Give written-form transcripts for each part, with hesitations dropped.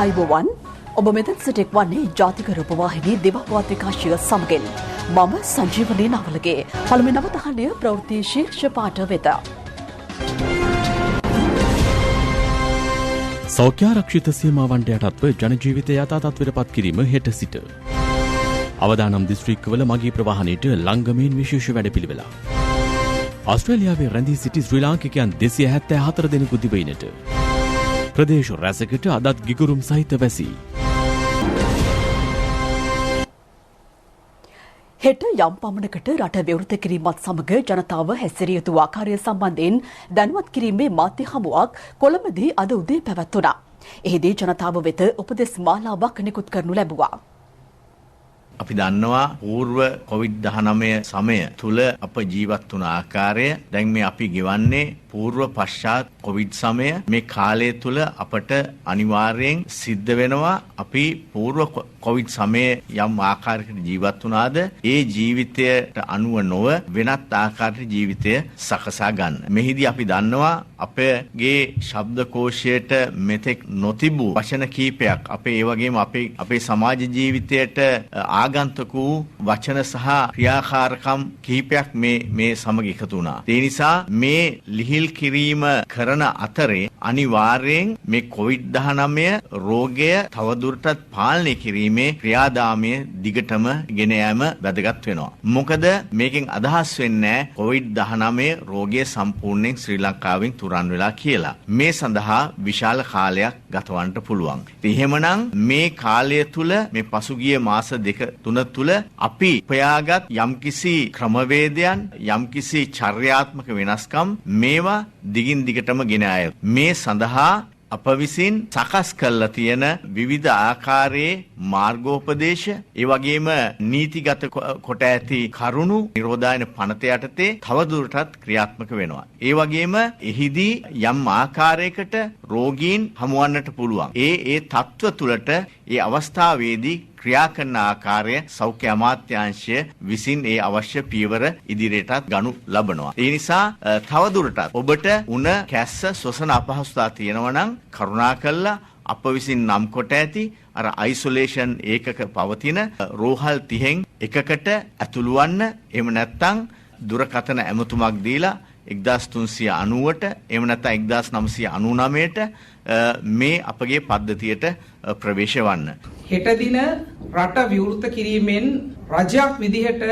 අයිබෝවන් ඔබ මෙතන සිට එක්වන්නේ ජාතික රූපවාහිනී දිවපොත් විකාශය සමගින් මම සංජීවනී නවලගේ පළමුව නවතහනය ප්‍රවෘත්ති ශීර්ෂ පාඨ වෙත. සෞඛ්‍ය ආරක්ෂිත සීමාවන්ට යටත්ව ජන ජීවිතය යථා තත්ත්වයට පත් කිරීම හෙට සිට. අවදානම් දිස්ත්‍රික්කවල මගී ප්‍රවාහනයට ලංගමීන් විශේෂ වැඩපිළිවෙළක්. ආස්ට්‍රේලියාවේ රැඳී සිටි ශ්‍රී ලාංකිකයන් 274 දෙනෙකු දිවයිනට. ප්‍රදේශ රැසකට අදත් ගිගුරුම් සහිත වැසී. හෙට යම් පමණකට රට විවෘත කිරීමත් සමග ජනතාව හැසිරිය යුතු ආකාරය සම්බන්ධයෙන් දැනුවත් කිරීමේ මාධ්‍ය හමුවක් කොළඹදී අද උදේ පැවැත්වුණා. එහිදී ජනතාව වෙත උපදෙස් මාලාවක් නිකුත් කරනු ලැබුවා. අපි දන්නවා పూర్ව COVID-19 සමය තුල අප ජීවත් වුණ ආකාරය. දැන් මේ අපි ගෙවන්නේ పూర్ව පශ්චාත් COVID සමය. මේ කාලය තුල අපට අනිවාර්යෙන් සිද්ධ වෙනවා අපි పూర్ව COVID සමයේ යම් ආකාරයකට ජීවත් වුණාද ඒ ජීවිතයට අනුව නොව වෙනත් ආකාරයකට ජීවිතය සකසා ගන්න. මෙහිදී අපි දන්නවා අපගේ ශබ්දකෝෂයට මෙතෙක් නොතිබූ වචන කීපයක් අපේ ඒ වගේම අපේ සමාජ ජීවිතයට ආගන්තුක වූ වචන සහ ක්‍රියාකාරකම් කිහිපයක් මේ සමග එකතු වුණා. ඒ නිසා මේ ලිහිල් කිරීම කරන අතරේ අනිවාර්යෙන් මේ COVID-19 රෝගය තවදුරටත් පාලනය කිරීමේ ක්‍රියාදාමය දිගටම ගෙන යාම වැදගත් වෙනවා. මොකද මේකෙන් අදහස් වෙන්නේ COVID-19 රෝගය සම්පූර්ණයෙන් ශ්‍රී ලංකාවෙන් තුරන් වෙලා කියලා. මේ සඳහා විශාල කාලයක් ගතවන්නට පුළුවන්. එහෙමනම් මේ කාලය තුල මේ පසුගිය මාස දෙක තුන තුල අපි උපයාගත් යම්කිසි ක්‍රමවේදයන් යම්කිසි චර්යාත්මක වෙනස්කම් මේවා දිගින් දිගටම ගෙන ආය. මේ සඳහා අප විසින් සකස් කරලා තියෙන විවිධ ආකාරයේ මාර්ගෝපදේශ ඒ වගේම නීතිගත කොට ඇති කරුණු නිරෝධායන පනත යටතේ තවදුරටත් ක්‍රියාත්මක වෙනවා. ඒ වගේම එහිදී යම් ආකාරයකට රෝගීන් හමුවන්නට පුළුවන්. ඒ තත්ත්ව තුළට ඒ අවස්ථාවේදී ක්‍රියා කරන ආකාරය සෞඛ්‍ය අමාත්‍යාංශය විසින් ඒ අවශ්‍ය පියවර ඉදිරියටත් ගනු ලබනවා. ඒ නිසා තවදුරටත් ඔබට උණ කැස්ස සොසන අපහසුතා තියෙනවා නම් කරුණාකරලා අප විසින් නම් කොට ඇති අර අයිසොලේෂන් ඒකක පවතින රෝහල් 30න් එකකට ඇතුළු වන්න. එහෙම නැත්නම් දුරකථන ඇමතුමක් දීලා 1390ට එහෙම නැත්නම් 1999ට මේ අපගේ පද්ධතියට ප්‍රවේශ වන්න. හෙට දින රට විවෘත කිරීමෙන් රජයක් විදිහට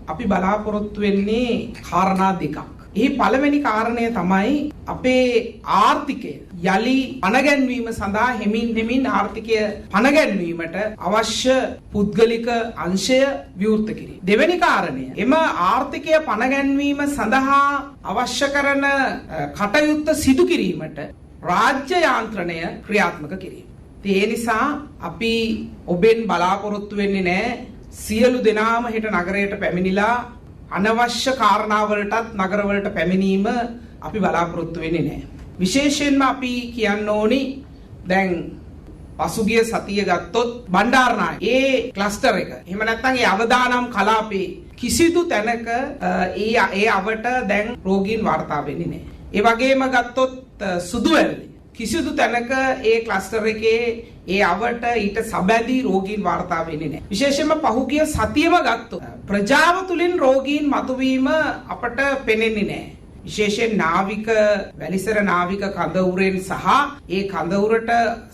අපි බලාපොරොත්තු වෙන්නේ කාරණා දෙකක්. එහි පළවෙනි කාරණය තමයි අපේ ආර්ථිකය යලි පනගැන්වීම සඳහා හෙමින් ආර්ථිකය පනගැන්වීමට අවශ්‍ය පුද්ගලික අංශය විවෘත කිරීම. දෙවෙනි කාරණය එම ආර්ථිකය පනගැන්වීම සඳහා අවශ්‍ය කරන කටයුත්ත සිදු කිරීමට රාජ්‍ය යාන්ත්‍රණය ක්‍රියාත්මක කිරීම. ඒ නිසා අපි ඔබෙන් බලාපොරොත්තු වෙන්නේ නැහැ සියලු දෙනාම හෙට නගරයට පැමිණිලා අනවශ්‍ය කාරණාවලටත් නගරවලට පැමිණීම අපි බලාපොරොත්තු වෙන්නේ නැහැ. විශේෂයෙන්ම අපි කියන්න ඕනි දැන් පසුගිය සතිය ගත්තොත් බණ්ඩාරනායක ඒ ක්ලස්ටර් එක එහෙම නැත්නම් ඒ අවදානම් කලාපේ කිසිදු තැනක ඒ අවට දැන් රෝගීන් වාර්තා වෙන්නේ නැහැ. ඒ වගේම ගත්තොත් සුදුවැල්ලේ කිසිදු තැනක ඒ ක්ලස්ටර් එකේ ඒ අවට ඊට සබැඳි රෝගීන් වාර්තා වෙන්නේ නැහැ. විශේෂයෙන්ම පහුගිය සතියම ගත්තොත් ප්‍රජාව තුලින් රෝගීන් මතුවීම අපට පෙනෙන්නේ නැහැ. විශේෂයෙන් නාවික වැලිසර නාවික කඳවුරෙන් සහ ඒ කඳවුරට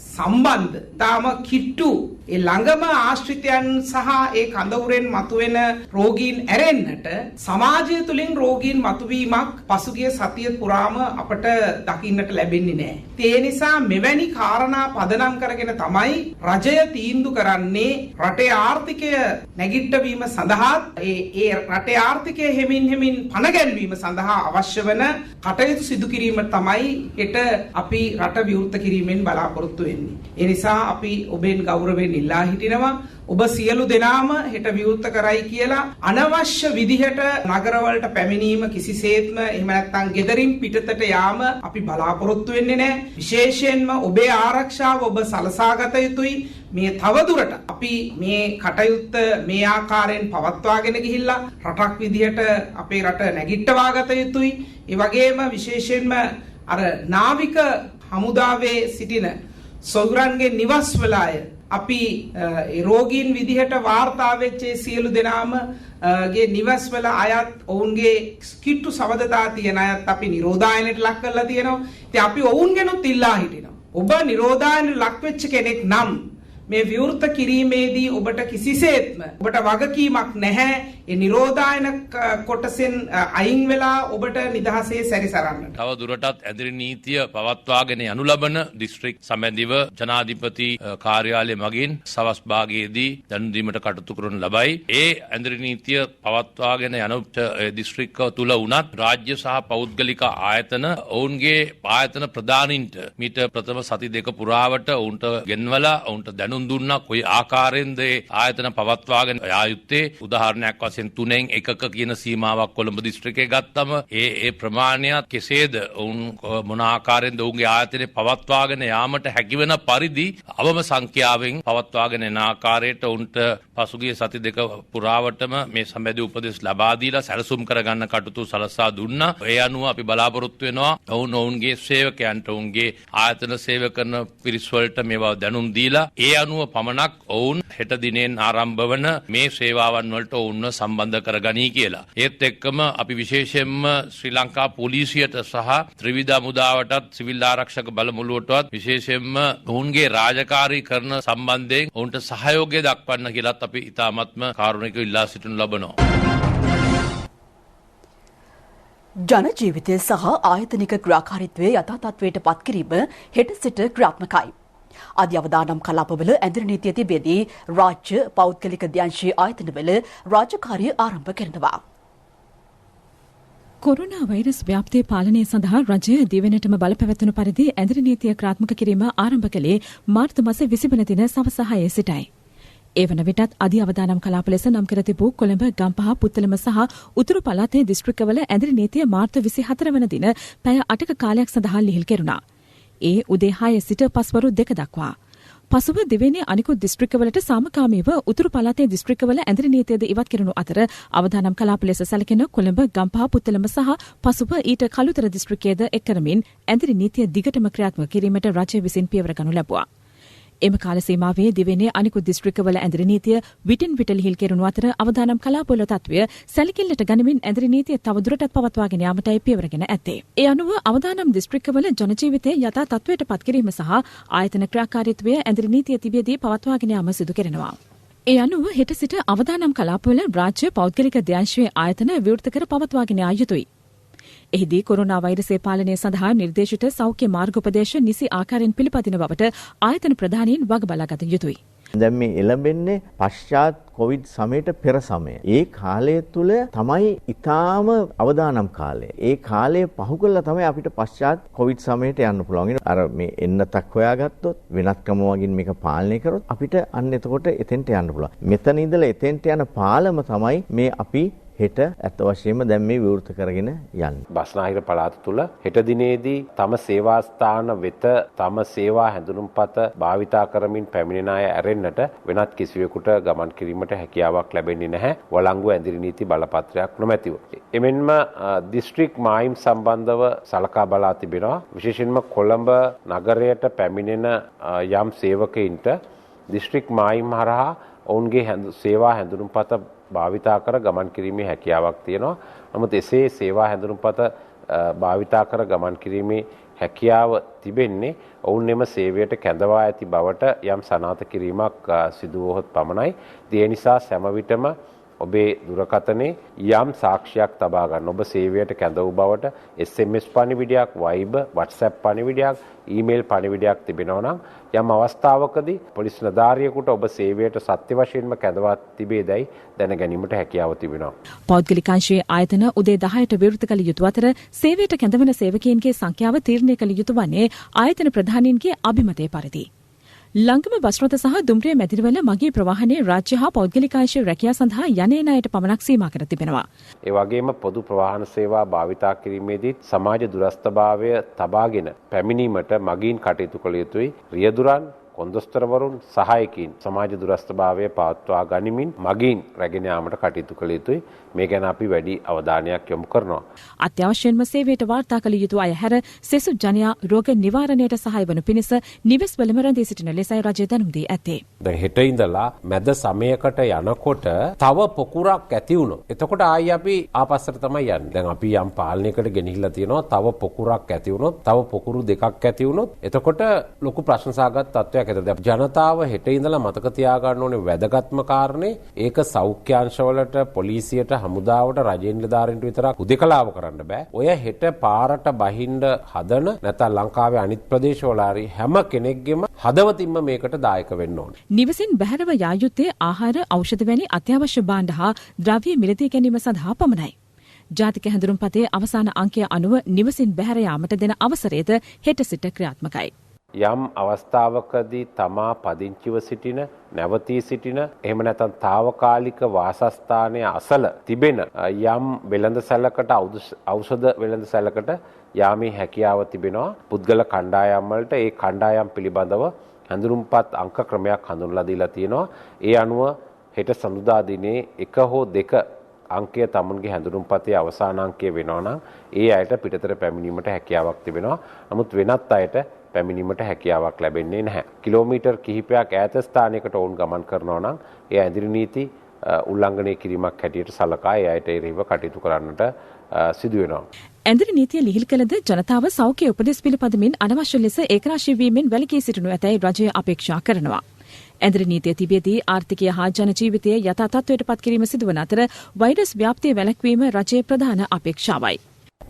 සම්බන්ධ තාම කිට්ටු ඒ ළඟම ආශ්‍රිතයන් සහ ඒ කඳවුරෙන් මතුවෙන රෝගීන් ඇරෙන්නට සමාජය තුලින් රෝගීන් මතුවීමක් පසුගිය සතිය පුරාම අපට දකින්නට ලැබෙන්නේ නැහැ. ඒ නිසා මෙවැනි කාරණා පදනම් කරගෙන තමයි රජය තීන්දුව කරන්නේ රටේ ආර්ථිකය නැගිට්ටවීම සඳහා ඒ රටේ ආර්ථිකය හෙමින් පනගැන්වීම සඳහා අවශ්‍ය වන කටයුතු සිදු කිරීම තමයි හෙට අපි රට විවෘත කිරීමෙන් බලාපොරොත්තු වෙන්නේ. ඒ නිසා අපි ඔබෙන් ගෞරවයෙන් ඉල්ලා හිටිනවා ඔබ සියලු දෙනාම හෙට විවෘත කරයි කියලා අනවශ්‍ය විදිහට නගරවලට පැමිණීම කිසිසේත්ම එහෙම නැත්නම් ගෙදරින් පිටතට යාම අපි බලාපොරොත්තු වෙන්නේ නැහැ. විශේෂයෙන්ම ඔබේ ආරක්ෂාව ඔබ සලසාගත යුතුයි. මේ තවදුරට අපි මේ කටයුත්ත මේ ආකාරයෙන් පවත්වාගෙන ගිහිල්ලා රටක් විදිහට අපේ රට නැගිට්ටවා ගත යුතුයි. ඒ වගේම විශේෂයෙන්ම අර නාවික හමුදාවේ සිටින සොයුරන්ගේ නිවස් වල අය අපි රෝගීන් විදිහට වාර්තා වෙච්ච සියලු දෙනාම ගේ නිවස් වල අයත් ඔවුන්ගේ කිට්ටු සබඳතා තියෙන අයත් අපි නිරෝධායනයට ලක් කරලා තියෙනවා. ඉතින් අපි ඔවුන්ගෙනුත් ඉල්ලා හිටිනවා. ඔබ නිරෝධායනයට ලක් වෙච්ච කෙනෙක් නම් මේ විවෘත කිරීමේදී ඔබට කිසිසේත්ම ඔබට වගකීමක් නැහැ. ඒ නිරෝධායන කොටසෙන් අයින් වෙලා ඔබට නිදහසේ සැරිසරන්නට. තව දුරටත් ඇඳරි නීතිය පවත්වාගෙන යනු ලබන දිස්ත්‍රික් සමැදිව ජනාධිපති කාර්යාලය මගින් සවස් භාගයේදී දැනුම් දීමට කටයුතු කරනු ලබයි. ඒ ඇඳරි නීතිය පවත්වාගෙන යන දිස්ත්‍රික්ක තුල වුණත් රාජ්‍ය සහ පෞද්ගලික ආයතන ඔවුන්ගේ ආයතන ප්‍රධානීන්ට මීට ප්‍රථම සති දෙක පුරාවට ඔවුන්ට ගෙන්වලා ඔවුන්ට දැනුම් දුන්නා කොයි ආකාරයෙන්ද ආයතන පවත්වාගෙන යා යුත්තේ. උදාහරණයක් වශයෙන් 3න් 1ක කියන සීමාවක් කොළඹ දිස්ත්‍රික්කයේ ගත්තම ඒ ප්‍රමාණයත් කෙසේද ඔවුන් මොන ආකාරයෙන්ද ඔවුන්ගේ ආයතනය පවත්වාගෙන යාමට හැකිවන පරිදි අවම සංඛ්‍යාවෙන් පවත්වාගෙන යන ආකාරයට ඔවුන්ට පසුගිය සති දෙක පුරාවටම මේ සම්බන්ධ උපදෙස් ලබා දීලා සැලසුම් කරගන්න කටයුතු සලසා දුන්නා. ඒ අනුව අපි බලාපොරොත්තු වෙනවා ඔවුන්ගේ සේවකයන්ට ඔවුන්ගේ ආයතන සේවක කරන පිරිස් වලට මේවා දැනුම් දීලා ඒ අනුව පමණක් ඔවුන් හෙට දිනෙන් ආරම්භ වන මේ සේවාවන් වලට ඔවුන්ව සම්බන්ධ කරගනී කියලා. ඒත් එක්කම අපි විශේෂයෙන්ම ශ්‍රී ලංකා පොලිසියට සහ ත්‍රිවිධ හමුදාවටත් සිවිල් ආරක්ෂක බලමුළුවටත් විශේෂයෙන්ම ඔවුන්ගේ රාජකාරී කරන සම්බන්ධයෙන් ඔවුන්ට සහයෝගය දක්වන්න කියලාත් අපි ඉතාමත්ම කාරුණිකව ඉල්ලා සිටිනු ලබනවා. ජන ජීවිතය සහ ආයතනික ක්‍රියාකාරීත්වයේ යථා තත්ත්වයට පත් කිරීම හෙට සිට ක්‍රියාත්මකයි. ආදී අවදානම් කලාපවල ඇඳරි නීතිය තිබෙදී රාජ්‍ය පෞද්ගලික දයංශීය ආයතනවල රාජකාරිය ආරම්භ කරනවා. කොරෝනා වෛරස් ව්‍යාප්තිය පාලනය සඳහා රජය දිවෙනටම බලපැවැත්වුණු පරිදි ඇඳරි නීතිය ක්‍රියාත්මක කිරීම ආරම්භ කළේ මාර්තු මාස 20 වන දින සවස 6 සිටයි. ඒ වන විටත් අධි අවදානම් කලාප ලෙස නම් කර තිබූ කොළඹ, ගම්පහ, පුත්තලම සහ උතුරු පළාතේ දිස්ත්‍රික්කවල ඇඳරි නීතිය මාර්තු 24 වන දින පැය 8ක කාලයක් සඳහා ලිහිල් කෙරුණා. ඒ උදේ 6 සිට පස්වරු 2 දක්වා. පසුව දෙවෙනි අනිකුත් දිස්ත්‍රික්කවලට සාමකාමීව උතුරු පළාතේ දිස්ත්‍රික්කවල ඇඳරි නීතියද ඉවත් කෙරුණු අතර අවදානම් කලාප ලෙස සැලකෙන කොළඹ, ගම්පහ, පුත්තලම සහ පසුව ඊට කළුතර දිස්ත්‍රික්කයේද එක් කරමින් ඇඳරි නීතිය දිගටම ක්‍රියාත්මක කිරීමට රජය විසින් පියවර ගනු ලැබුවා. එම කාල සීමාවේ දිවෙනේ අනිකුත් දිස්ත්‍රික්කවල ඇඳරි නීතිය විටින් විට ලිහිල් කෙරුණු අතර අවදානම් කලාපවල තත්වය සැලකිල්ලට ගනිමින් ඇඳරි නීතිය තවදුරටත් පවත්වාගෙන යාමටයි පියවරගෙන ඇත්තේ. ඒ අනුව අවදානම් දිස්ත්‍රික්කවල ජනජීවිතයේ යථා තත්වයට පත් කිරීම සහ ආයතන ක්‍රියාකාරීත්වය ඇඳරි නීතිය තිබියදී පවත්වාගෙන යාම සිදු කරනවා. ඒ අනුව හෙට සිට අවදානම් කලාපවල රාජ්‍ය පෞද්ගලික දයංශීය ආයතන විවෘත කර පවත්වාගෙන යා යුතුයි. එහිදී කොරෝනා වෛරසය පාලනය සඳහා නිර්දේශිත සෞඛ්‍ය මාර්ගෝපදේශ නිසි ආකාරයෙන් පිළිපදින බවට ආයතන ප්‍රධානීන් වග බලාගත යුතුයි. දැන් මේ එළඹෙන්නේ පශ්චාත් කොවිඩ් සමයට පෙර සමය. ඒ කාලය තුල තමයි ඊටාම අවදානම් කාලය. ඒ කාලය පහු කළා තමයි අපිට පශ්චාත් කොවිඩ් සමයට යන්න පුළුවන්. අර මේ එන්නතක් හොයාගත්තොත් වෙනත් ක්‍රම වලින් මේක පාලනය කරොත් අපිට අන්න එතකොට එතෙන්ට යන්න පුළුවන්. මෙතන ඉඳලා එතෙන්ට යන පාලම තමයි මේ අපි හෙට ඇත්ත වශයෙන්ම දැන් මේ විවෘත කරගෙන යන්නේ. බස්නාහිර පළාත තුල හෙට දිනේදී තම සේවා ස්ථාන වෙත තම සේවා හැඳුනුම්පත භාවිතා කරමින් පැමිණෙන අය ඇරෙන්නට වෙනත් කිසිවෙකුට ගමන් කිරීමට හැකියාවක් ලැබෙන්නේ නැහැ. වළංගු ඇඳිරි නීති බලපත්‍රයක් නොමැතිව. එමෙන්ම දිස්ත්‍රික් මායිම් සම්බන්ධව සලකා බලා තිබෙනවා. විශේෂයෙන්ම කොළඹ නගරයට පැමිණෙන යම් සේවකයින්ට දිස්ත්‍රික් මායිම් හරහා ඔවුන්ගේ සේවා හැඳුනුම්පත භාවිතා කර ගමන් කිරීමේ හැකියාවක් තියෙනවා. නමුත් එසේ සේවා හැඳුනුම්පත භාවිතා කර ගමන් කිරීමේ හැකියාව තිබෙන්නේ ඔවුන් එම සේවයට කැඳවා ඇති බවට යම් සනාථ කිරීමක් සිදු වුවහොත් පමණයි. ඒ නිසා සෑම විටම ඔබේ දුරකථනයේ යම් සාක්ෂියක් තබා ගන්න. ඔබ සේවයට කැඳ වූ බවට SMS පණිවිඩයක්, Viber, WhatsApp පණිවිඩයක්, ඊමේල් පණිවිඩයක් තිබෙනවා නම් යම් අවස්ථාවකදී පොලිස් නිලධාරියෙකුට ඔබ සේවයට සත්‍ය වශයෙන්ම කැඳවා තිබේදයි දැන ගැනීමට හැකියාව තිබෙනවා. පෞද්ගලිකාංශයේ ආයතන උදේ 10ට විවෘත කළ යුතු අතර සේවයට කැඳවන සේවකයන්ගේ සංඛ්‍යාව තීරණය කළ යුතු වන්නේ ආයතන ප්‍රධානීන්ගේ අභිමතය පරිදි. ලංගම බස් රථ සහ දුම්රිය මැදිරිවල මගී ප්‍රවාහනයේ රාජ්‍ය හා පෞද්ගලිකාංශ රැකියා සඳහා යන්නේ ණයට පමණක් සීමා කර තිබෙනවා. ඒ වගේම පොදු ප්‍රවාහන සේවා භාවිතා කිරීමේදී සමාජ දුරස්ථභාවය තබාගෙන පැමිණීමට මගීන් කටයුතු කළ යුතුයි. රියදුරන්, කොන්දොස්තරවරුන් සහායකින් සමාජ දුරස්ථභාවය පවත්වා ගනිමින් මගින් රැගෙන යාමට කටයුතු කළ යුතුයි. මේ ගැන අපි වැඩි අවධානයක් යොමු කරනවා. අත්‍යවශ්‍යයෙන්ම සේවයට වාර්තා කළ යුතු අය හැර සෙසු ජනයා රෝග නිවාරණයට සහාය වනු පිණිස නිවෙස්වලම රැඳී සිටින ලෙසයි රජය දැනුම් දී ඇත්තේ. දැන් හෙට ඉඳලා මැද සමයකට යනකොට තව පොකුරක් ඇති වුණොත් එතකොට ආයි අපි ආපස්සට තමයි යන්නේ. දැන් අපි යම් පාලනයකට ගෙනහිල්ලා තියෙනවා. තව පොකුරක් ඇති වුණොත් තව පොකුරු දෙකක් ඇති වුණොත් එතකොට ලොකු ප්‍රශ්නසාගත තත්ත්වයක් ඇතිවෙනවා. ජනතාව හෙට ඉඳලා මතක තියාගන්න ඕනේ වැදගත්ම කාරණේ ඒක සෞඛ්‍යාංශවලට පොලිසියට හමුදාවට රජයේ නිලධාරීන්ට විතරක් උදෙකලාව කරන්න බෑ. ඔය හෙට පාරට බහින්න හදන නැත්නම් ලංකාවේ අනිත් ප්‍රදේශවල හැම කෙනෙක්ගේම හදවතින්ම මේකට දායක වෙන්න ඕනේ. නිවසින් බැහැරව යා යුත්තේ ආහාර, ඖෂධ වැනි අත්‍යවශ්‍ය භාණ්ඩ හා ද්‍රව්‍ය මිලදී ගැනීම සඳහා පමණයි. ජාතික හැඳුනුම්පතේ අවසාන අංකය අනුව නිවසින් බැහැර යාමට දෙන අවසරයද හෙට සිට ක්‍රියාත්මකයි. යම් අවස්ථාවකදී තමා පදිංචිව සිටින නැවතී සිටින එහෙම නැත්නම් తాවකාලික වාසස්ථානයේ අසල තිබෙන යම් වෙළඳසැලකට ඖෂධ වෙළඳසැලකට යාමේ හැකියාව තිබෙනවා. පුද්ගල කණ්ඩායම් වලට ඒ කණ්ඩායම් පිළිබඳව හැඳුනුම්පත් අංක ක්‍රමයක් හඳුන්වලා දීලා තියෙනවා. ඒ අනුව හෙට සඳුදා දිනේ 1 හෝ 2 අංකය තමුන්ගේ හැඳුනුම්පතේ අවසාන අංකය වෙනවා නම් ඒ අයට පිටතට පැමිණීමට හැකියාවක් තිබෙනවා. නමුත් වෙනත් අයට පැමිණීමට හැකියාවක් ලැබෙන්නේ නැහැ. කිලෝමීටර් කිහිපයක් ඈත ස්ථානයකට වුන් ගමන් කරනවා නම් ඒ ඇඳිරි නීති උල්ලංඝනය කිරීමක් හැටියට සලකා ඒ අයට එරෙහිව කටයුතු කරන්නට සිදු වෙනවා. ඇඳිරි නීතිය ලිහිල් කළද ජනතාව සෞඛ්‍ය උපදෙස් පිළිපදමින් අනවශ්‍ය ලෙස ඒකරාශී වීමෙන් වැළකී සිටිනු ඇතැයි රජය අපේක්ෂා කරනවා. ඇඳිරි නීතිය තිබියදී ආර්ථිකය හා ජන ජීවිතය යථා තත්ත්වයට පත් කිරීම සිදුවන අතර වෛරස් ව්‍යාප්තිය වැළැක්වීම රජයේ ප්‍රධාන අපේක්ෂාවයි.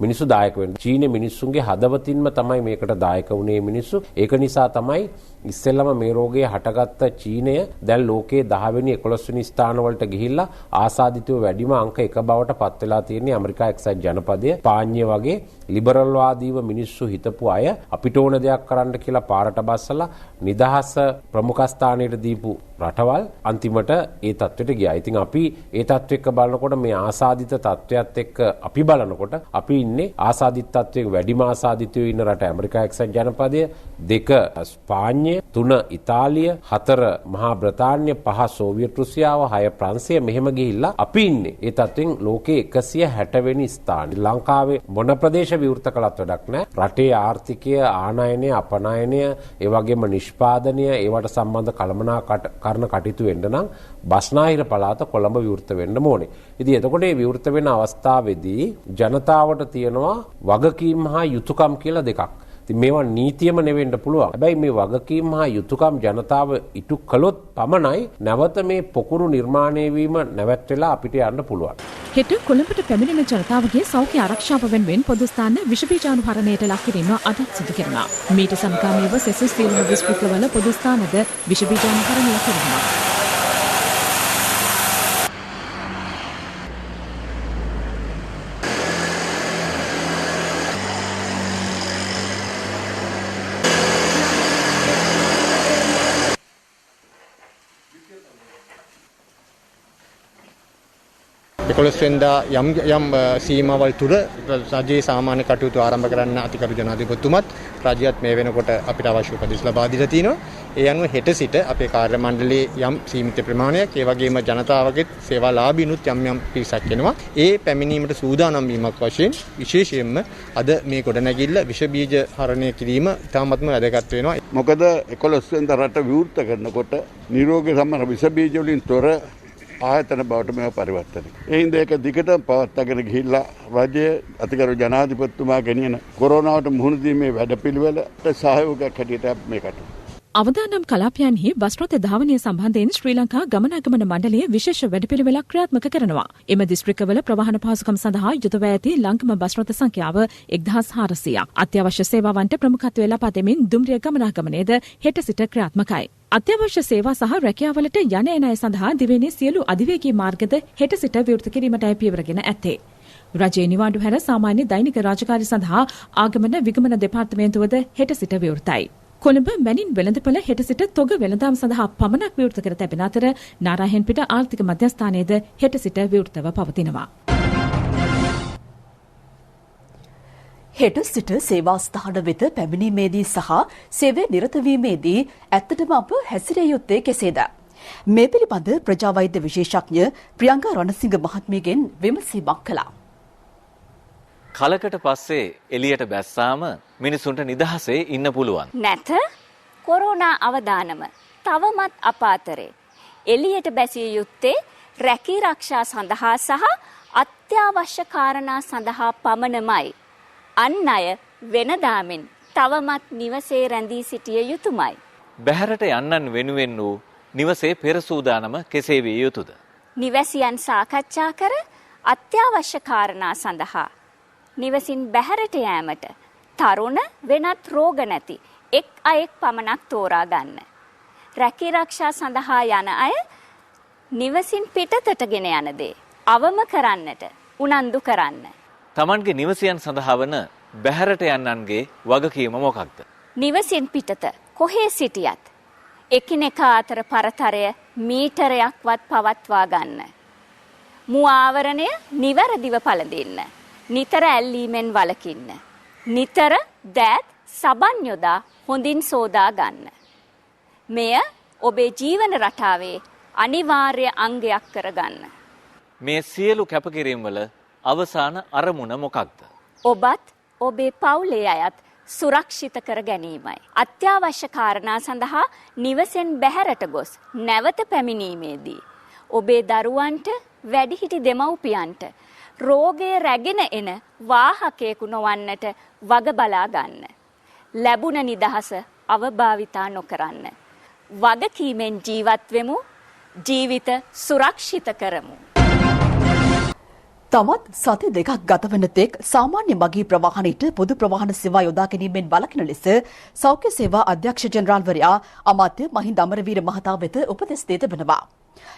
මිනිස්සු දායක වෙන්න. චීනේ මිනිස්සුන්ගේ හදවතින්ම තමයි මේකට දායක වුණේ මිනිස්සු. ඒක නිසා තමයි ඉස්සෙල්ලම මේ රෝගය හටගත්ත චීනය දැන් ලෝකයේ 10 වෙනි 11 වෙනි ස්ථාන වලට ගිහිල්ලා ආසාදිතව වැඩිම අංක 1 බවට පත් වෙලා තියෙන්නේ ඇමරිකා එක්සත් ජනපදය. පාඤ්ඤය වගේ ලිබරල් වාදීව මිනිස්සු හිතපු අය අපිට ඕන දෙයක් කරන්න කියලා පාරට බස්සලා නිදහස ප්‍රමුඛ ස්ථානයට දීපු රටවල් අන්තිමට ඒ තත්ත්වයට ගියා. ඉතින් අපි ඒ තත්ත්ව එක්ක බලනකොට මේ ආසාදිත තත්ත්වයට එක්ක අපි බලනකොට අපි ඉන්නේ ආසාදිත තත්ත්වයක වැඩිම ආසාදිතයෝ ඉන්න රට ඇමරිකා එක්සත් ජනපදය, 2 ස්පාඤ්ඤය, 3 ඉතාලිය, 4 මහා බ්‍රිතාන්‍ය, 5 සෝවියට් රුසියාව, 6 ප්‍රංශය මෙහෙම ගිහිල්ලා අපි ඉන්නේ ඒ තත්ත්වෙන් ලෝකයේ 160 වෙනි ස්ථානයේ. ලංකාවේ මොන ප්‍රදේශ විවෘත කළත් වැඩක් නැහැ. රටේ ආර්ථිකය, ආනයනය, අපනයනය, ඒ වගේම නිෂ්පාදනය, ඒවට සම්බන්ධ කළමනාකරණ කටයුතු වෙන්න නම් බස්නාහිර පළාත කොළඹ විවෘත වෙන්න ඕනේ. ඉතින් එතකොට මේ විවෘත වෙන අවස්ථාවේදී ජනතාවට තියෙනවා වගකීම් හා යුතුයකම් කියලා දෙකක්. ඉතින් මේවා නීතියම නෙවෙන්න පුළුවන්. හැබැයි මේ වගකීම් හා යුතුයකම් ජනතාව ඉටු කළොත් පමණයි නැවත මේ පොකුරු නිර්මාණය වීම නැවැත්වෙලා අපිට යන්න පුළුවන්. හෙට කොළඹට පැමිණෙන ජනතාවගේ සෞඛ්‍ය ආරක්ෂාව වෙනුවෙන් පොදු ස්ථාන විෂ බීජාණුහරණයට ලක් කිරීම අදත් සිදු කරනවා. මීට සමගාමීව සෙසු සියලුම දිස්ත්‍රික්කවල පොදු ස්ථානද විෂ බීජාණුහරණය කරනවා. කොළස්වෙන්දා යම් සීමාවල් තුර රජයේ සාමාන්‍ය කටයුතු ආරම්භ කරන්න අතිකරු ජනාධිපතිතුමත් රජයත් මේ වෙනකොට අපිට අවශ්‍ය උපදෙස් ලබා දීලා තිනවා. ඒ අනුව හෙට සිට අපේ කාර්ය මණ්ඩලයේ යම් සීමිත ප්‍රමාණයක් ඒ වගේම ජනතාවගේ සේවාලාභීනුත් යම් පිරිසක් එනවා. ඒ පැමිණීමට සූදානම් වීමක් වශයෙන් විශේෂයෙන්ම අද මේ ගොඩනැගිල්ල විෂ බීජ හරණය කිරීම ඉතාමත්ම වැදගත් වෙනවා. මොකද 11 වෙනිදා රට විවෘත කරනකොට නිරෝගී සම්මත විෂ බීජ වලින් තොර ආයතන බවට මේව පරිවර්තනය. ඒ හින්දා ඒක දිගටම පවත්වාගෙන ගිහිල්ලා රජයේ අතිගරු ජනාධිපතිතුමා ගෙනියන කොරෝනාවට මුහුණ දීමේ වැඩපිළිවෙලට සහයෝගයක් හැටියට මේකට. අවදානම් කලාපයන්හි බස් රථ ධාවනය සම්බන්ධයෙන් ශ්‍රී ලංකා ගමනාගමන මණ්ඩලය විශේෂ වැඩපිළිවෙලක් ක්‍රියාත්මක කරනවා. එම දිස්ත්‍රික්කවල ප්‍රවාහන පහසුකම් සඳහා යොදව ඇති ලංකම බස් රථ සංඛ්‍යාව 1400ක්. අත්‍යවශ්‍ය සේවාවන්ට ප්‍රමුඛත්වය ලබා දෙමින් දුම්රිය ගමනාගමනයේද හෙට සිට ක්‍රියාත්මකයි. අත්‍යවශ්‍ය සේවා සහ රැකියාවලට යන එන අය සඳහා දිවෙනේ සියලු අධිවේගී මාර්ගද හෙට සිට විවෘත කිරීමටයි පියවරගෙන ඇත්තේ. රජයේ නිවාඩු හැර සාමාන්‍ය දෛනික රාජකාරී සඳහා ආගමන විගමන දෙපාර්තමේන්තුවද හෙට සිට විවෘතයි. කොළඹ මැනින් වෙළඳපොළ හෙට සිට තොග වෙළඳාම් සඳහා පමණක් විවෘත කර තැබෙන අතර නාරාහෙන්පිට ආර්ථික මධ්‍යස්ථානයේද හෙට සිට විවෘතව පවතිනවා. හෙට සිට සේවා ස්ථාන වෙත පැමිණීමේදී සහ සේවයේ නිරත වීමේදී ඇත්තටම අප හැසිරිය යුත්තේ කෙසේද? මේ පිළිබඳ ප්‍රජා වෛද්‍ය විශේෂඥ ප්‍රියංගා රණසිංහ මහත්මියගෙන් විමසීමක් කළා. කලකට පස්සේ එළියට බැස්සාම මිනිසුන්ට නිදහසේ ඉන්න පුළුවන්. නැත කොරෝනා අවදානම තවමත් අප අතරේ එළියට බැසිය යුත්තේ රැකී ආරක්ෂා සඳහා සහ අත්‍යවශ්‍ය කාරණා සඳහා පමණමයි. අන් අය වෙනදාමින් තවමත් නිවසේ රැඳී සිටිය යුතුමයි. බැහැරට යන්නන් වෙනුවෙන් වූ නිවසේ පෙර සූදානම කෙසේ විය යුතුද? නිවැසියන් සාකච්ඡා කර අත්‍යවශ්‍ය කාරණා සඳහා නිවසින් බැහැරට යෑමට තරුණ වෙනත් රෝග නැති එක් අයෙක් පමණක් තෝරා ගන්න. රැකී ආරක්ෂා සඳහා යන අය නිවසින් පිටතට ගෙන යන දේ අවම කරන්නට උනන්දු කරන්න. Tamanගේ නිවසියන් සඳහා වන බැහැරට යන්නන්ගේ වගකීම මොකක්ද? නිවසින් පිටත කොහේ සිටියත් එකිනෙකා අතර පරතරය මීටරයක්වත් පවත්වා ගන්න. මු ආවරණය නිවැරදිව පළඳින්න. නිතර ඇල්ලීමෙන් වළකින්න. නිතර දෑත් සබන් යොදා හොඳින් සෝදා ගන්න. මෙය ඔබේ ජීවන රටාවේ අනිවාර්ය අංගයක් කරගන්න. මේ සියලු කැපකිරීම් වල අවසාන අරමුණ මොකක්ද? ඔබත් ඔබේ පවුලේ අයත් සුරක්ෂිත කර ගැනීමයි. අත්‍යවශ්‍ය කාරණා සඳහා නිවසෙන් බැහැරට ගොස් නැවත පැමිණීමේදී ඔබේ දරුවන්ට වැඩිහිටි දෙමව්පියන්ට රෝගය රැගෙන එන වාහකයෙකු නොවන්නට වග බලා ගන්න. ලැබුණ නිදහස අවභාවිතා නොකරන්න. වගකීමෙන් ජීවත් වෙමු. ජීවිත සුරක්ෂිත කරමු. තවත් සති දෙකක් ගතවන තෙක් සාමාන්‍ය මගී ප්‍රවාහනයට පොදු ප්‍රවාහන සේවා යොදා ගැනීමෙන් වළකින ලෙස සෞඛ්‍ය සේවා අධ්‍යක්ෂ ජෙනරාල්වරයා අමාත්‍ය මහින්ද අමරවීර මහතා වෙත උපදෙස් දී තිබෙනවා.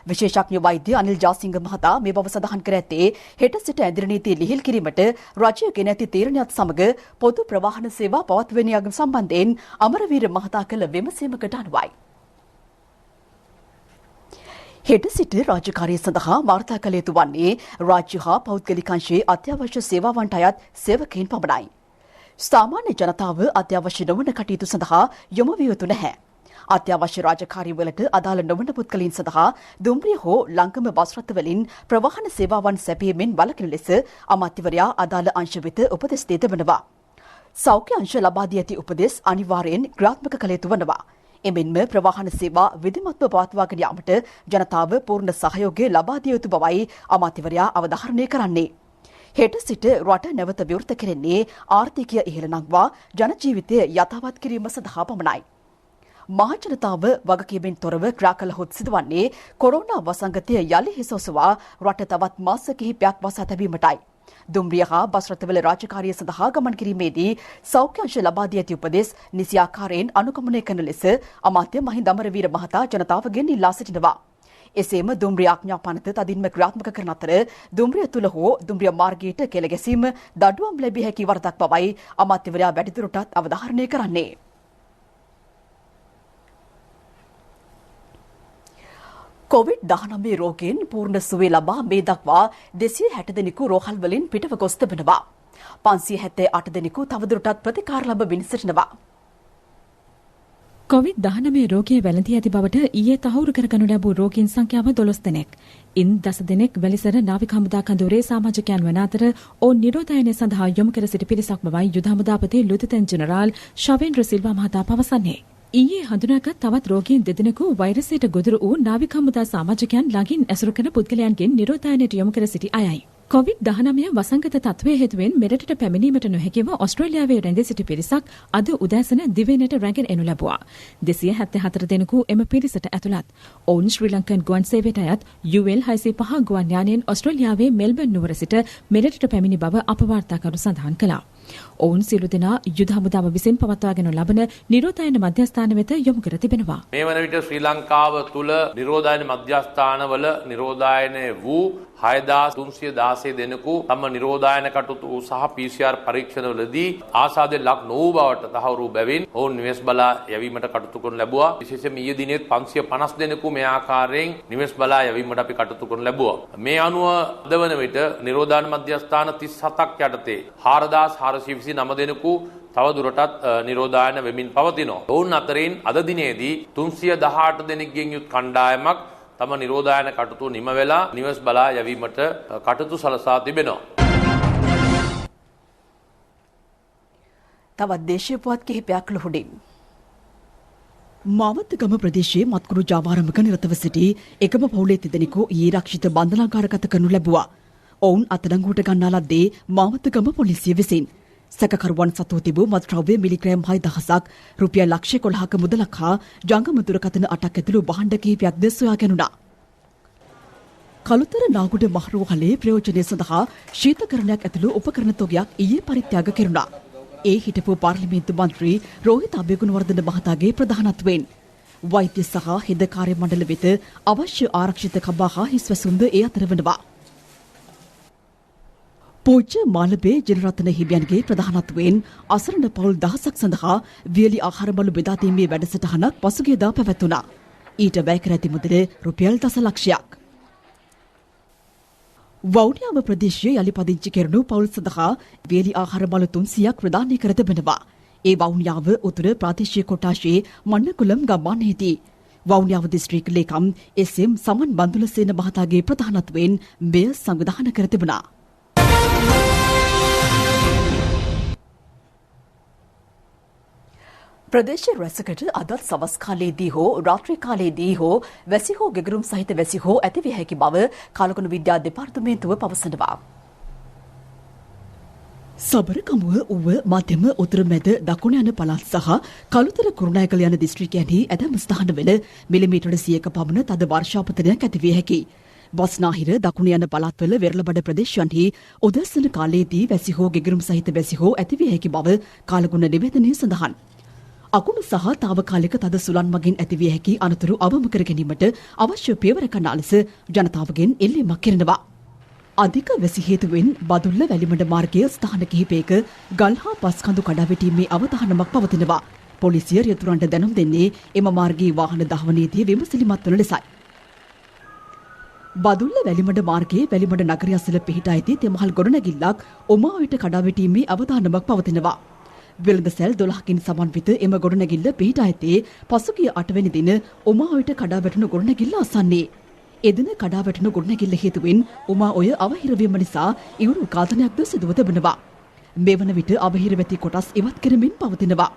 විශේෂඥ වෛද්‍ය අනිල් ජාසිංහ මහතා මේ බව සඳහන් කර ඇත්තේ හෙට සිට ඇඳිරි නීතිය ලිහිල් කිරීමට රජය ගෙන ඇති තීරණයත් සමග පොදු ප්‍රවාහන සේවා පවත්වන යාම සම්බන්ධයෙන් අමරවීර මහතා කළ විමසීමකට අනුවයි. හෙට සිට රාජකාරිය සඳහා වාර්තා කළ යුතු වන්නේ රාජ්‍ය හා පෞද්ගලික අංශයේ අත්‍යවශ්‍ය සේවාවන්ට අයත් සේවකයන් පමණයි. සාමාන්‍ය ජනතාව අත්‍යවශ්‍ය නොවන කටයුතු සඳහා යොමු විය යුතු නැහැ. අත්‍යවශ්‍ය රාජකාරිවලට අදාළ නොවන පුද්ගලයන් සඳහා දුම්රිය හෝ ලංකම බස් රථවලින් ප්‍රවාහන සේවාවන් සැපයීමෙන් වළකින ලෙස අමාත්‍යවරයා අදාළ අංශ වෙත උපදෙස් දී තිබෙනවා. සෞඛ්‍ය අංශ ලබා දී ඇති උපදෙස් අනිවාර්යයෙන් ක්‍රියාත්මක කළ යුතු වනවා. එමෙන්ම ප්‍රවාහන සේවා විධිමත්ව පවත්වාගෙන යාමට ජනතාව පූර්ණ සහයෝගය ලබා දිය යුතු බවයි අමාත්‍යවරයා අවධාරණය කරන්නේ. හෙට සිට රට නැවත විවෘත කෙරෙන්නේ ආර්ථිකය ඉහළ නංවා ජනජීවිතය යථාවත් කිරීම සඳහා පමණයි. මහජනතාව වගකීමෙන් තොරව ක්‍රියා කළහොත් සිදුවන්නේ කොරෝනා වසංගතය යලි හිස ඔසවා රට තවත් මාස කිහිපයක් වසා තැබීමටයි. දුම්රිය හා බස් රථවල රාජකාරිය සඳහා ගමන් කිරීමේදී සෞඛ්‍ය අංශ ලබා දී ඇති උපදෙස් නිසි ආකාරයෙන් අනුගමනය කරන ලෙස අමාත්‍ය මහින්ද අමරවීර මහතා ජනතාවගෙන් ඉල්ලා සිටිනවා. එසේම දුම්රිය ආඥා පනත තදින්ම ක්‍රියාත්මක කරන අතර දුම්රිය තුල හෝ දුම්රිය මාර්ගයට කෙළ ගැසීම දඩුවම් ලැබිය හැකි වරදක් බවයි අමාත්‍යවරයා වැඩිදුරටත් අවධාරණය කරන්නේ. COVID-19 රෝගයෙන් පූර්ණ සුවය ලබා මේ දක්වා 260 දෙනෙකු රෝහල් වලින් පිටව ගොස් තිබෙනවා. 578 දෙනෙකු තවදුරටත් ප්‍රතිකාර ලබමින් සිටිනවා. COVID-19 රෝගයේ වැළඳී ඇති බවට ඊයේ තහවුරු කරගනු ලැබූ රෝගීන් සංඛ්‍යාව 12 දෙනෙක්. ඉන් 10 දෙනෙක් වැලිසර නාවික හමුදා කඳවුරේ සමාජිකයන් වන අතර ඔවුන් නිරෝධායනය සඳහා යොමු කර සිටි පිරිසක් බවයි යුද හමුදාපති ලුතිතෙන් ජෙනරාල් ශවේන්ද්‍ර සිල්වා මහතා පවසන්නේ. ඊයේ හඳුනාගත් තවත් රෝගීන් දෙදෙනෙකු වෛරසයට ගොදුරු වූ නාවික හමුදා සමාජිකයන් ළඟින් ඇසුරු කරන පුද්ගලයන්ගෙන් නිරෝධායනයට යොමු කර සිටි අයයි. COVID-19 වසංගත තත්ත්වය හේතුවෙන් මෙරටට පැමිණීමට නොහැකිව ඔස්ට්‍රේලියාවේ රැඳී සිටි පිරිසක් අද උදෑසන දිවයිනට රැගෙන එනු ලැබුවා. 274 දෙනෙකු එම පිරිසට ඇතුළත්. ඔවුන් ශ්‍රී ලංකන් ගුවන් සේවයට අයත් UL 605 ගුවන් යානයෙන් ඔස්ට්‍රේලියාවේ මෙල්බර්න් නුවර සිට මෙරටට පැමිණි බව අප වාර්තාකරු සඳහන් කළා. ඔවුන් සියලු දෙනා යුද හමුදාව විසින් පවත්වාගෙන ලබන නිරෝධායන මධ්‍යස්ථාන වෙත යොමු කර තිබෙනවා. මේ වන විට ශ්‍රී ලංකාව තුළ නිරෝධායන මධ්‍යස්ථානවල නිරෝධායනය වූ 6316 දෙනෙකු තම නිරෝධායන කටයුතු සහ PCR පරීක්ෂණවලදී ආසාදයෙන් ලක් නොවූ බවට තහවුරු බැවින් ඔවුන් නිවෙස් බලා යැවීමට කටයුතු කරනු ලැබුවා. විශේෂයෙන් ඊයේ දිනෙත් 550 දෙනෙකු මේ ආකාරයෙන් නිවෙස් බලා යැවීමට අපි කටයුතු කරනු ලැබුවා. මේ අනුව අද වන විට නිරෝධායන මධ්‍යස්ථාන 37ක් යටතේ 4400 429 දෙනෙකු තව දුරටත් නිරෝධායන වෙමින් පවතිනවා. ඔවුන් අතරින් අද දිනේදී 318 දෙනෙක්ගෙන් යුත් කණ්ඩායමක් තම නිරෝධායන කටයුතු නිම වෙලා නිවස් බලා යැවීමට කටයුතු සලසා තිබෙනවා. තවත් දේශීය පුවත් කිහිපයක් ලොහුඩින්. මාවතගම ප්‍රදේශයේ මත්කුරු ජාවාරමක නිරතව සිටි එකම පවුලේ තිදෙනෙකු ඊයේ රක්ෂිත බන්ධනාගාරගත කරනු ලැබුවා. ඔවුන් අත්අඩංගුවට ගන්නා ලද්දේ මාවතගම පොලිසිය විසින්. සැකකරුවන් සතුව තිබූ මත්ද්‍රව්‍ය මිලිග්‍රෑම් 6000ක් රුපියල් ලක්ෂ 11ක මුදලක් හා ජංගම දුරකථන 8ක් ඇතුළු භාණ්ඩ කිහිපයක්ද සොයා ගැනුණා. කළුතර නාගුඩ මහරෝහලේ ප්‍රයෝජනය සඳහා ශීතකරණයක් ඇතුළු උපකරණ තොගයක් ඊයේ පරිත්‍යාග කෙරුණා. ඒ හිටපු පාර්ලිමේන්තු මන්ත්‍රී රෝහිත අබේගුණවර්ධන මහතාගේ ප්‍රධානත්වයෙන් වෛද්‍ය සහ හෙද කාර්ය මණ්ඩල වෙත අවශ්‍ය ආරක්ෂිත කබා හා හිස්වැසුම්ද ඒ අතර වනවා. පූජ්‍ය මාලබේ ජනරත්න හිමියන්ගේ ප්‍රධානත්වයෙන් අසරණ පවුල් දහසක් සඳහා වියලි ආහාරමළු බෙදා දීමේ වැඩසටහනක් පසුගියදා පැවැත්වුණා. ඊට වැය කර ඇති මුදල රුපියල් දසලක්ෂයක්. වවුනියාව ප්‍රදේශයේ යලි පදිංචි කෙරුණු පවුල් සඳහා වියලි ආහාරමළු 300ක් ප්‍රදානය කර තිබෙනවා. ඒ වවුනියාව උතුර ප්‍රාදේශීය කොට්ටාශයේ මන්නකුලම් ගම්මානයේදී වවුනියාව දිස්ත්‍රික් ලේකම් එස්.එම්. සමන් බන්දුලසේන මහතාගේ ප්‍රධානත්වයෙන් මෙය සංවිධානය කර තිබුණා. ප්‍රදේශ රැසකට අදත් සවස් කාලයේදී හෝ රාත්‍රී කාලයේදී හෝ වැසි හෝ ගෙගරුම් සහිත වැසි හෝ ඇතිවිය හැකි බව කාලගුණ විද්‍යා දෙපාර්තමේන්තුව පවසනවා. සබරකමුව ඌව මධ්‍යම උතුර මැද දකුණ යන පළාත් සහ කළුතර කුරුණෑගල යන දිස්ත්‍රික්කයන්හි ඇතැම් ස්ථානවල මිලිමීටර 100ක පමණ තද වර්ෂාපතනයක් ඇතිවිය හැකියි. බස්නාහිර දකුණ යන පළාත්වල වෙරළබඩ ප්‍රදේශයන්හි උදැසන කාලයේදී වැසි හෝ ගෙගරුම් සහිත වැසි හෝ ඇතිවිය හැකි බව කාලගුණ නිවේදනයේ සඳහන්. අකුණු සහ තාවකාලික තද සුළං මගින් ඇතිවිය හැකි අනතුරු අවම කර ගැනීමට අවශ්‍ය පියවර ගන්නා ලෙස ජනතාවගෙන් ඉල්ලීමක් කෙරෙනවා. අධික වැසි හේතුවෙන් බදුල්ල වැලිමඩ මාර්ගයේ ස්ථාන කිහිපයක ගල් හා පස් කඳු කඩා වැටීමේ අවධානමක් පවතිනවා. පොලිසිය රියතුරන්ට දැනුම් දෙන්නේ එම මාර්ගයේ වාහන දහවනයේදී විමසිලිමත් වන ලෙසයි. බදුල්ල වැලිමඩ මාර්ගයේ වැලිමඩ නගරය අසල පිහිටා ඇති තෙමහල් ගොඩනැගිල්ලක් ඔමාවිට කඩා වැටීමේ අවධානමක් පවතිනවා. වෙළඳ සැල් 12කින් සමන්විත එම ගොඩනැගිල්ල පිහිටා ඇත්තේ පසුගිය 8 වෙනි දින ඔමාඔයට කඩා වැටුණු ගොඩනැගිල්ල අසන්නේ. එදින කඩා වැටුණු ගොඩනැගිල්ල හේතුවෙන් ඔමාඔය අවහිර වීම නිසා ඉවුරු ඝාතනයක්ද සිදුව තිබෙනවා. මෙවන විට අවහිර වෙති කොටස් ඉවත් කරමින් පවතිනවා.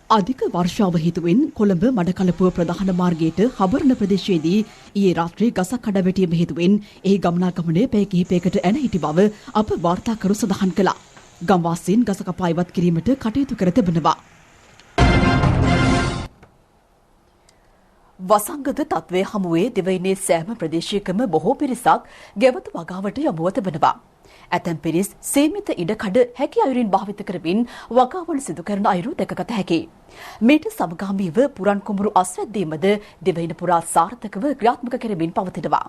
අධික වර්ෂාව හේතුවෙන් කොළඹ මඩකලපුව ප්‍රධාන මාර්ගයට හබරණ ප්‍රදේශයේදී ඊයේ රාත්‍රී ගසක් කඩා වැටීම හේතුවෙන් එහි ගමනාගමනය පැය කිහිපයකට ඇන හිටි බව අප වාර්තාකරු සඳහන් කළා. ගම්වාසීන් ගස කපා ඉවත් කිරීමට කටයුතු කර තිබෙනවා. වසංගත තත්ත්වය හමුවේ දිවයිනේ සෑම ප්‍රදේශයකම බොහෝ පිරිසක් ගෙවතු වගාවට යොමුව තිබෙනවා. ඇතැම් පිරිස් සීමිත ඉඩකඩ හැකි අයුරින් භාවිත කරමින් වගාවන් සිදු කරන අයුරු දැකගත හැකියි. මේට සමගාමීව පුරන් කුඹුරු අස්වැද්දීමද දිවයින පුරා සාර්ථකව ක්‍රියාත්මක කරමින් පවතිනවා.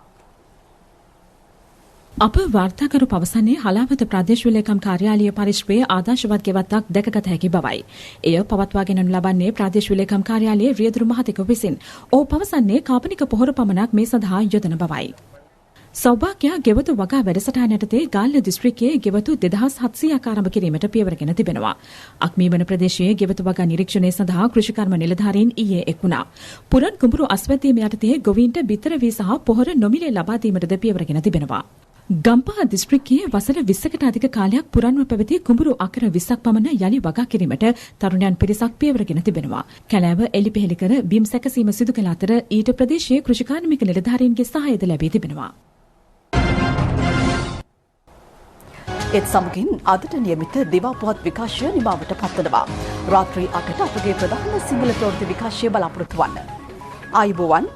අප වාර්තාකරු පවසන්නේ හලාවත ප්‍රදේශ ලේකම් කාර්යාලීය පරිශ්‍රයේ ආදර්ශවත් ගෙවත්තක් දැකගත හැකි බවයි. එය පවත්වාගෙන ලබන්නේ ප්‍රදේශ ලේකම් කාර්යාලයේ රියදුරු මහතෙකු විසින්. ඔහු පවසන්නේ කාබනික පොහොර පමණක් මේ සඳහා යොදන බවයි. සෞභාග්‍ය ගෙවතු වගා වැඩසටහන යටතේ ගාල්ල දිස්ත්‍රික්කයේ ගෙවතු 2700ක් ආරම්භ කිරීමට පියවරගෙන තිබෙනවා. අක්මීවන ප්‍රදේශයේ ගෙවතු වගා නිරීක්ෂණය සඳහා කෘෂිකර්ම නිලධාරීන් ඊයේ එක්ුණා. පුරන් කුඹුරු අස්වැද්දීම යටතේ ගොවීන්ට බිත්තර වී සහ පොහොර නොමිලේ ලබා දීමටද පියවරගෙන තිබෙනවා. ගම්පහ දිස්ත්‍රික්කයේ වසර 20කට අධික කාලයක් පුරන්ව පැවති කුඹුරු අකර 20ක් පමණ යලි වගා කිරීමට තරුණයන් පිරිසක් පියවරගෙන තිබෙනවා. කැලෑව එලිපෙහෙලි කර බිම් සැකසීම සිදු කළ අතර ඊට ප්‍රදේශයේ කෘෂිකාර්මික නිලධාරීන්ගේ සහායද ලැබී තිබෙනවා. ඒත් සමගින් අදට නියමිත දිවා පුවත් විකාශය නිමාවට පත්වනවා. රාත්‍රී 8ට අපගේ ප්‍රධාන සිංහල ප්‍රවෘත්ති විකාශය බලාපොරොත්තු වන්න. ආයුබෝවන්